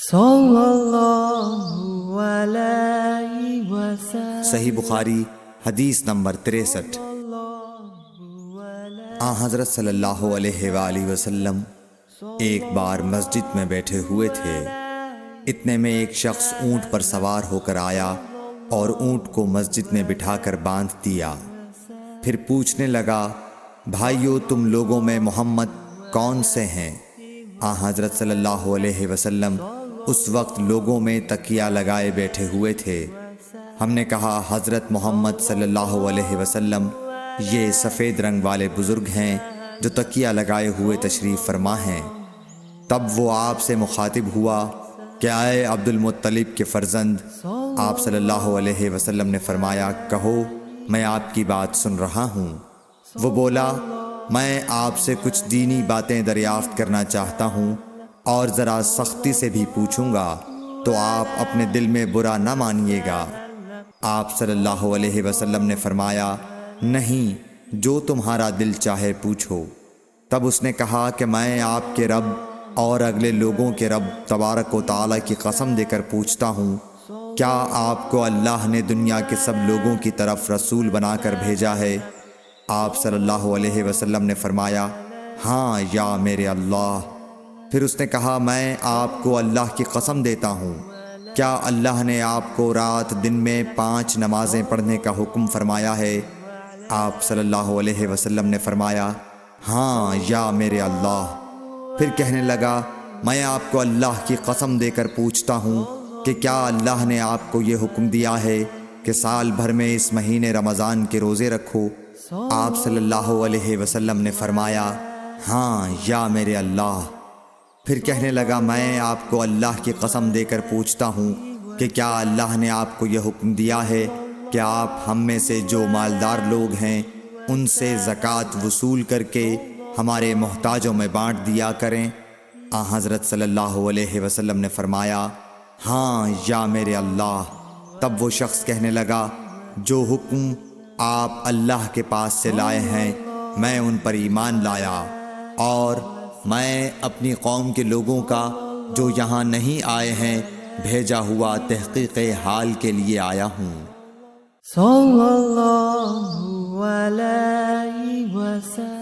صلی اللہ علیہ وسلم۔ صحیح بخاری حدیث نمبر 63۔ آن حضرت صلی اللہ علیہ وآلہ وسلم ایک بار مسجد میں بیٹھے ہوئے تھے، اتنے میں ایک شخص اونٹ پر سوار ہو کر آیا اور اونٹ کو مسجد میں بٹھا کر باندھ دیا۔ پھر پوچھنے لگا، بھائیو تم لوگوں میں محمد کون سے ہیں؟ آن حضرت صلی اللہ علیہ وسلم اس وقت لوگوں میں تکیہ لگائے بیٹھے ہوئے تھے۔ ہم نے کہا، حضرت محمد صلی اللہ علیہ وسلم یہ سفید رنگ والے بزرگ ہیں جو تکیہ لگائے ہوئے تشریف فرما ہیں۔ تب وہ آپ سے مخاطب ہوا کہ اے عبد المطلب کے فرزند۔ آپ صلی اللہ علیہ وسلم نے فرمایا، کہو میں آپ کی بات سن رہا ہوں۔ وہ بولا، میں آپ سے کچھ دینی باتیں دریافت کرنا چاہتا ہوں اور ذرا سختی سے بھی پوچھوں گا تو آپ اپنے دل میں برا نہ مانیے گا۔ آپ صلی اللہ علیہ وسلم نے فرمایا، نہیں، جو تمہارا دل چاہے پوچھو۔ تب اس نے کہا کہ میں آپ کے رب اور اگلے لوگوں کے رب تبارک و تعالیٰ کی قسم دے کر پوچھتا ہوں، کیا آپ کو اللہ نے دنیا کے سب لوگوں کی طرف رسول بنا کر بھیجا ہے؟ آپ صلی اللہ علیہ وسلم نے فرمایا، ہاں یا میرے اللہ۔ پھر اس نے کہا، میں آپ کو اللہ کی قسم دیتا ہوں، کیا اللہ نے آپ کو رات دن میں 5 نمازیں پڑھنے کا حکم فرمایا ہے؟ آپ صلی اللہ علیہ وسلم نے فرمایا، ہاں یا میرے اللہ۔ پھر کہنے لگا، میں آپ کو اللہ کی قسم دے کر پوچھتا ہوں کہ کیا اللہ نے آپ کو یہ حکم دیا ہے کہ سال بھر میں اس مہینے رمضان کے روزے رکھو؟ آپ صلی اللہ علیہ وسلم نے فرمایا، ہاں یا میرے اللہ۔ پھر کہنے لگا، میں آپ کو اللہ کی قسم دے کر پوچھتا ہوں کہ کیا اللہ نے آپ کو یہ حکم دیا ہے کہ آپ ہم میں سے جو مالدار لوگ ہیں ان سے زکوٰۃ وصول کر کے ہمارے محتاجوں میں بانٹ دیا کریں؟ حضرت صلی اللہ علیہ وسلم نے فرمایا، ہاں یا میرے اللہ۔ تب وہ شخص کہنے لگا، جو حکم آپ اللہ کے پاس سے لائے ہیں میں ان پر ایمان لایا، اور میں اپنی قوم کے لوگوں کا جو یہاں نہیں آئے ہیں بھیجا ہوا تحقیق حال کے لیے آیا ہوں۔ صلی اللہ علیہ وسلم۔